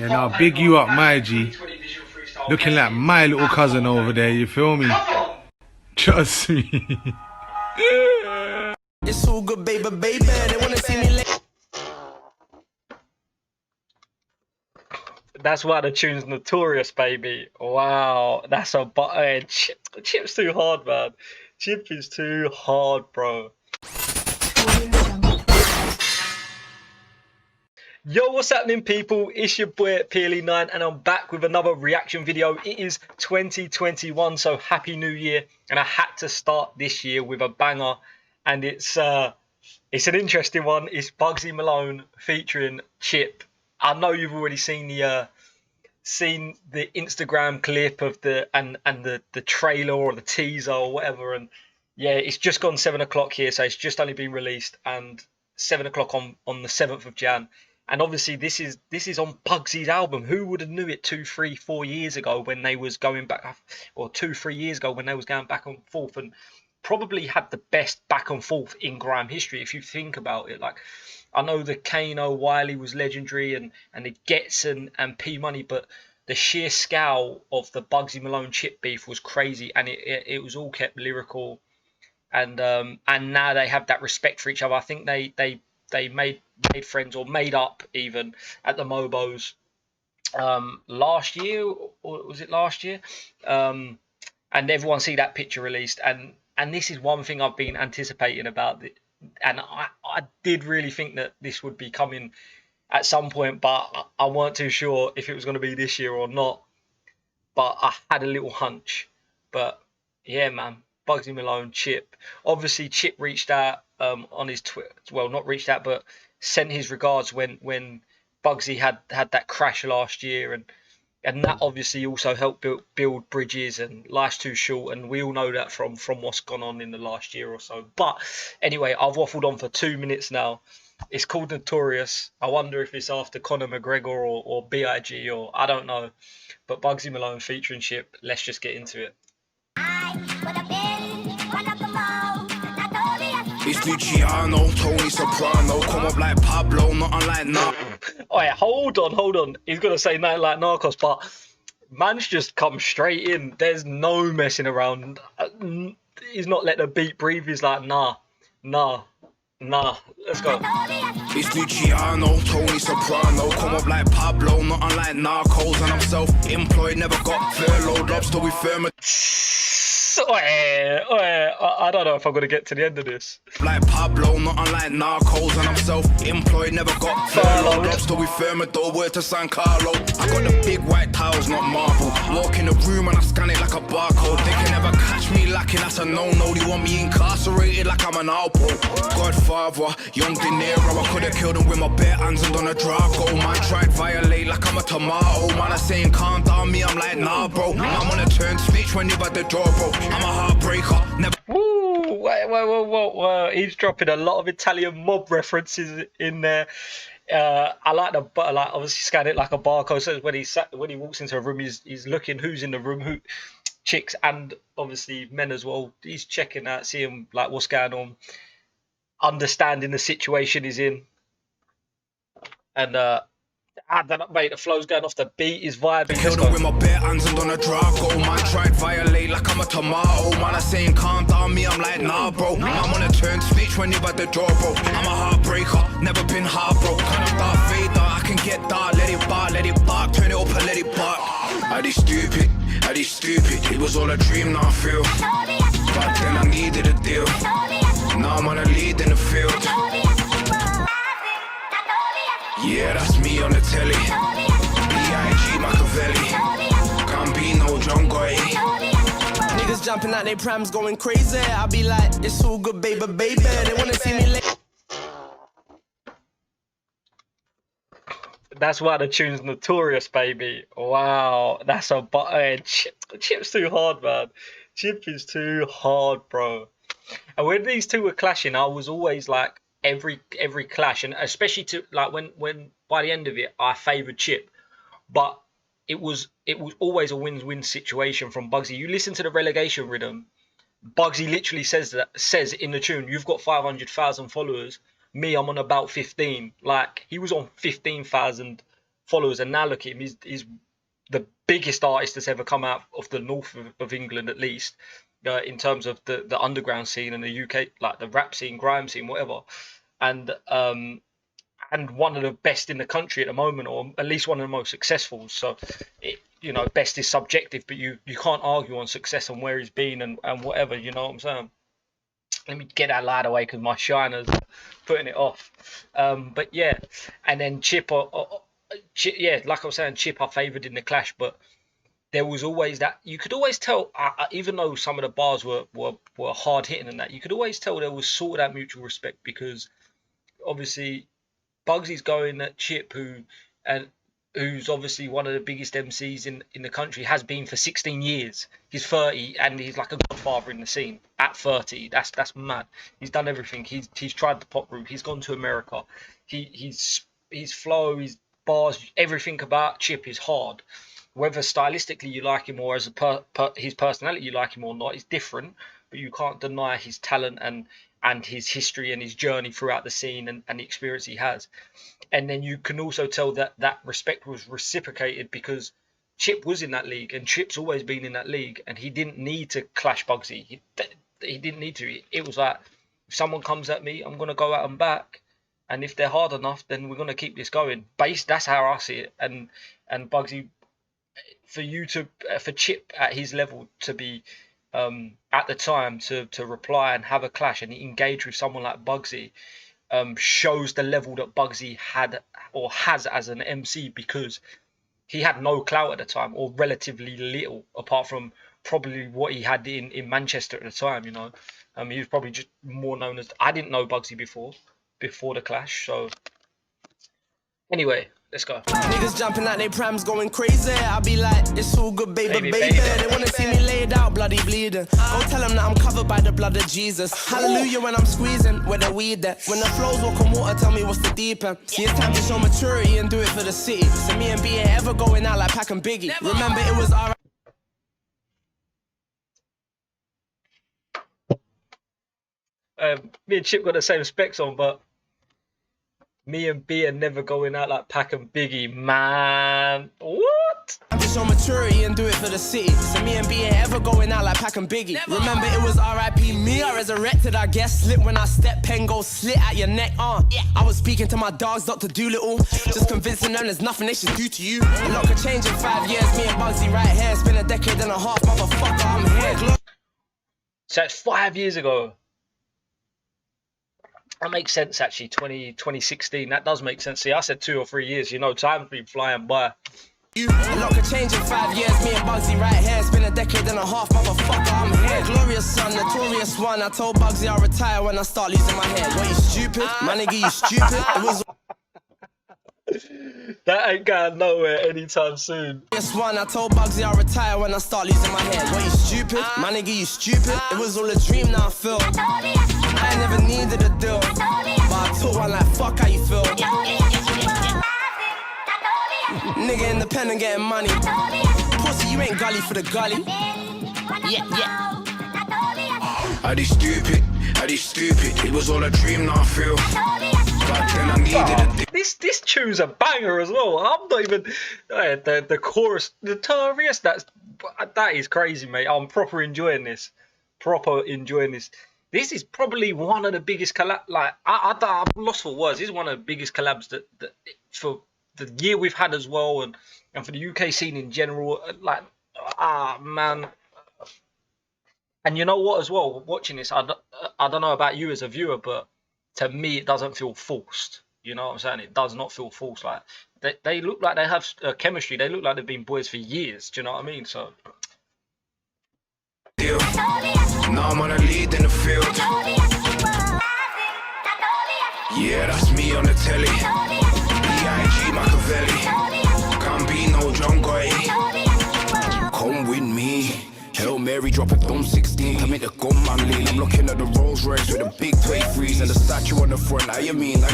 Yeah, now big you up, my G. Looking like my little cousin over there, you feel me? Trust me. It's all good, baby, baby. They wanna see me late. That's why the tune's Notorious, baby. Wow, that's a Chip's too hard, man. Chip is too hard, bro. Yo, what's happening, people? It's your boy PLE9 and I'm back with another reaction video. It is 2021, so happy new year, and I had to start this year with a banger, and it's an interesting one. It's Bugzy Malone featuring Chip. I know you've already seen the Instagram clip of the trailer or the teaser or whatever, and yeah, it's just gone 7 o'clock here, so it's just only been released, and 7 o'clock on the 7th of Jan. And obviously this is on Bugzy's album. Who would have knew it 2, 3, 4 years ago when they was going back, or 2, 3 years ago when they was going back and forth, and probably had the best back and forth in grime history if you think about it. Like, I know the Kano Wiley was legendary, and the Gets and P Money, but the sheer scale of the Bugzy Malone Chip beef was crazy, and it was all kept lyrical, and now they have that respect for each other. I think they made friends, or made up even, at the Mobos last year, or was it last year? And everyone see that picture released, and this is one thing I've been anticipating about it, and I did really think that this would be coming at some point, but I weren't too sure if it was going to be this year or not, but I had a little hunch. But yeah, man, Bugzy Malone, Chip. Obviously Chip reached out on his Twitter, well, not reached out, but sent his regards when Bugzy had that crash last year, and that obviously also helped build bridges, and life's too short, and we all know that from what's gone on in the last year or so. But anyway, I've waffled on for 2 minutes now. It's called Notorious. I wonder if it's after Conor McGregor or B.I.G. or I don't know. But Bugzy Malone featuring Chip. Let's just get into it. It's Luciano, Tony Soprano, come up like Pablo, not unlike now. Oh yeah, hold on. He's gonna say nothing like Narcos, but man's just come straight in. There's no messing around. He's not let the beat breathe. He's like, nah. Let's go. It's Luciano, Tony Soprano, come up like Pablo, not unlike Narcos, and I'm self-employed, never got furloughed, lobster with firm. I don't know if I'm gonna get to the end of this. Like Pablo, not unlike Narcos, and I'm self-employed, never got furloughed, lobster with Thermidor, word to San Carlo. I got the big white tiles, not marble. Walk in the room and I scan it like a barcode. They can never catch me lacking, that's a no-no. They want me incarcerated like I'm an Alpo. Godfather, young De Niro, I could've killed him with my bare hands and done a Draco. Man tried violate like I'm a tomato. Man, I saying calm down, me, I'm like, nah, bro. I'm on a turn switch when you at the door, bro. I'm a heartbreaker, never. Woo! Whoa. He's dropping a lot of Italian mob references in there. I like obviously scan it like a barcode. So when he walks into a room, he's looking who's in the room, who chicks and obviously men as well. He's checking out, seeing like what's going on, understanding the situation he's in, and I don't know, mate, the flow's going off the beat, is vibing. Killed him with my bare hands and on a Draco. Man tried violate like I'm a tomato. Man, I saying calm down, me, I'm like, nah, bro. I'm on a turn switch when you at the door, bro. I'm a heartbreaker, never been heartbroken. Kind of Darth Vader, I can get dark, let it bark, turn it up and let it bark. Are they stupid? It was all a dream, now I feel. But then I needed a deal. Now I'm on a lead in the field. Yeah, that's me on the telly. B.I.G. Machiavelli. Can't be no John Goy. Niggas jumping out their prams going crazy. I'll be like, it's all good, baby. They wanna see me late. That's why the tune's Notorious, baby. Wow, that's a Chip's too hard, man. Chip is too hard, bro. And when these two were clashing, I was always like, every clash, and especially to like when by the end of it I favoured Chip, but it was always a win-win situation from Bugzy. You listen to the relegation rhythm, Bugzy literally says in the tune, you've got 500,000 followers, me, I'm on about 15. Like, he was on 15,000 followers, and now look at him. He's the biggest artist that's ever come out of the north of England, at least in terms of the underground scene and the UK, like the rap scene, grime scene, whatever. And one of the best in the country at the moment, or at least one of the most successful. So, best is subjective, but you can't argue on success and where he's been and whatever. You know what I'm saying? Let me get that light away because my shiner's putting it off. But yeah, and then Chip, yeah, like I was saying, Chip I favoured in the clash, but there was always that, you could always tell, even though some of the bars were hard hitting and that, you could always tell there was sort of that mutual respect, because obviously Bugzy's going at Chip, who's obviously one of the biggest MCs in the country, has been for 16 years. He's 30 and he's like a godfather in the scene at 30. That's mad. He's done everything. He's tried the pop route. He's gone to America. His flow, his bars, everything about Chip is hard. Whether stylistically you like him or as his personality you like him or not is different, but you can't deny his talent and his history and his journey throughout the scene and the experience he has. And then you can also tell that respect was reciprocated, because Chip was in that league, and Chip's always been in that league, and he didn't need to clash Bugzy. He didn't need to. It was like, if someone comes at me, I'm going to go at them back, and if they're hard enough, then we're going to keep this going. That's how I see it. And Bugzy, for Chip at his level to be at the time to reply and have a clash and engage with someone like Bugzy shows the level that Bugzy had or has as an MC, because he had no clout at the time, or relatively little, apart from probably what he had in Manchester at the time. He was probably just more known as, I didn't know Bugzy before the clash. So anyway, let's go. Niggas jumping like they prams going crazy. I'll be like, it's all good, baby. They wanna see me laid out, bloody bleeding. Go tell them that I'm covered by the blood of Jesus. Hallelujah when I'm squeezing, where the weed at. When the flows walk on water, tell me what's the deep end. See, it's time to show maturity and do it for the city. So me and B ain't ever going out like Pac and Biggie. Never. Remember, it was alright. Me and Chip got the same specs on, but me and B are never going out like Pac and Biggie, man. What? I'm just show maturity and do it for the city. So me and B ain't ever going out like Pac and Biggie. Never. Remember, it was R.I.P. me. I resurrected, I guess. Slip when I step, pen go slit at your neck. Yeah. I was speaking to my dogs, Dr. Doolittle. Just convincing them there's nothing they should do to you. A lot could change in 5 years. Me and Bugzy right here. It's been a decade and a half, motherfucker. I'm here. So it's 5 years ago. That makes sense, actually. 2016, that does make sense. See, I said 2 or 3 years. Time's been flying by. A lot could change in 5 years. Me and Bugzy right here. It's been a decade and a half, motherfucker. I'm here. Glorious son, notorious one. I told Bugzy I'll retire when I start losing my head. What, you stupid? My nigga, you stupid? It was that ain't going nowhere anytime soon. Yes, one, I told Bugzy I'll retire when I start losing my head. What, you stupid? My nigga, you stupid? It was all a dream, now I feel. I never needed a deal, but I took one like, fuck how you feel. Nigga independent getting money. Pussy, you ain't gully for the gully. Yeah. Are they stupid? It was all a dream, now I feel. Back then I needed a This tune's a banger as well. I'm not even the chorus, Notorious. That is crazy, mate. I'm proper enjoying this. This is probably one of the biggest collab. Like I'm lost for words. This is one of the biggest collabs that for the year we've had as well, and for the UK scene in general. Like, man. And you know what, as well, watching this, I don't know about you as a viewer, but to me, it doesn't feel forced. You know what I'm saying? It does not feel forced. Like they look like they have chemistry. They look like they've been boys for years. Do you know what I mean? So. Now I'm on a lead in the field. Yeah, that's me on the telly. B.I.G. Machiavelli. Can't be no John Goy. Come with me. Hail Mary, drop it down 16 to make the gun man lean. I'm looking at the Rolls Royce with the big 23s and the statue on the front. How you mean?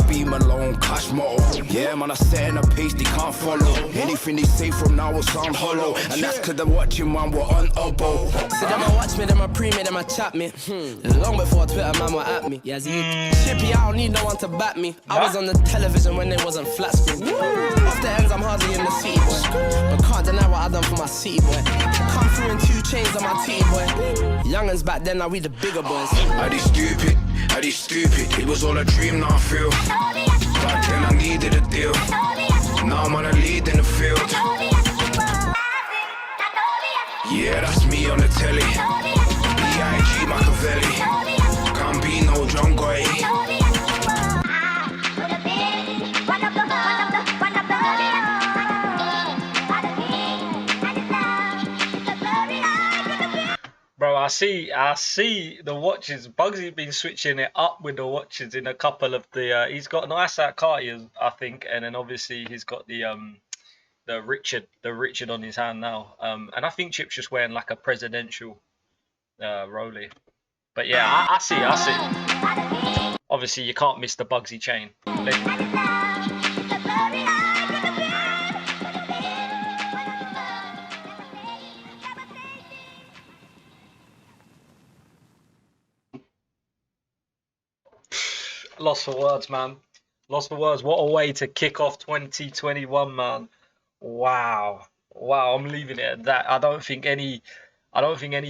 Be Malone, cash motto. Yeah, man, I set in a pace they can't follow. Anything they say from now will sound hollow. And that's cause they're watching, man, we're on elbow. So them a watch me, them a pre me, them a chat me. Long before Twitter, man, were at me. Chippy, I don't need no one to back me. I was on the television when they wasn't flat screen. Off the ends, I'm hardly in the city, boy. But can't deny what I done for my city, boy. Come through in 2 chains on my team, boy. Youngins back then, now we the bigger boys. I did stupid, it was all a dream, now I feel. Back then I needed a deal, now I'm on a lead in the field. Yeah, that's me on the telly, B.I.G. Machiavelli, can't be no John Goy. Bro, I see the watches. Bugzy been switching it up with the watches in a couple of the. He's got nice out Cartiers, I think, and then obviously he's got the Richard on his hand now. And I think Chip's just wearing like a presidential Rollie. But yeah, I see. Obviously, you can't miss the Bugzy chain. Legendary. Lost for words, man. Lost for words. What a way to kick off 2021, man. Wow. I'm leaving it at that. I don't think any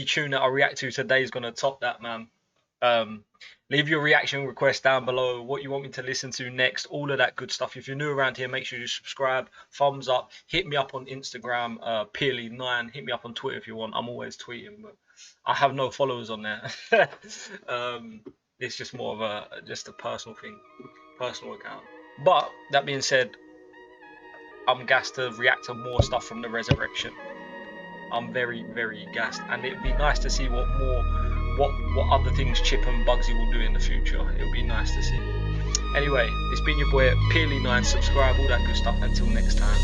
tune that I react to today is gonna top that, man. Leave your reaction request down below. What you want me to listen to next, all of that good stuff. If you're new around here, make sure you subscribe, thumbs up, hit me up on Instagram, Peerly9. Hit me up on Twitter if you want. I'm always tweeting, but I have no followers on there. It's just more of a personal thing, personal account. But that being said, I'm gassed to react to more stuff from the resurrection. I'm very, very gassed, and it'd be nice to see what other things Chip and Bugzy will do in the future. It would be nice to see. Anyway, it's been your boy Peerly9. Subscribe, all that good stuff. Until next time.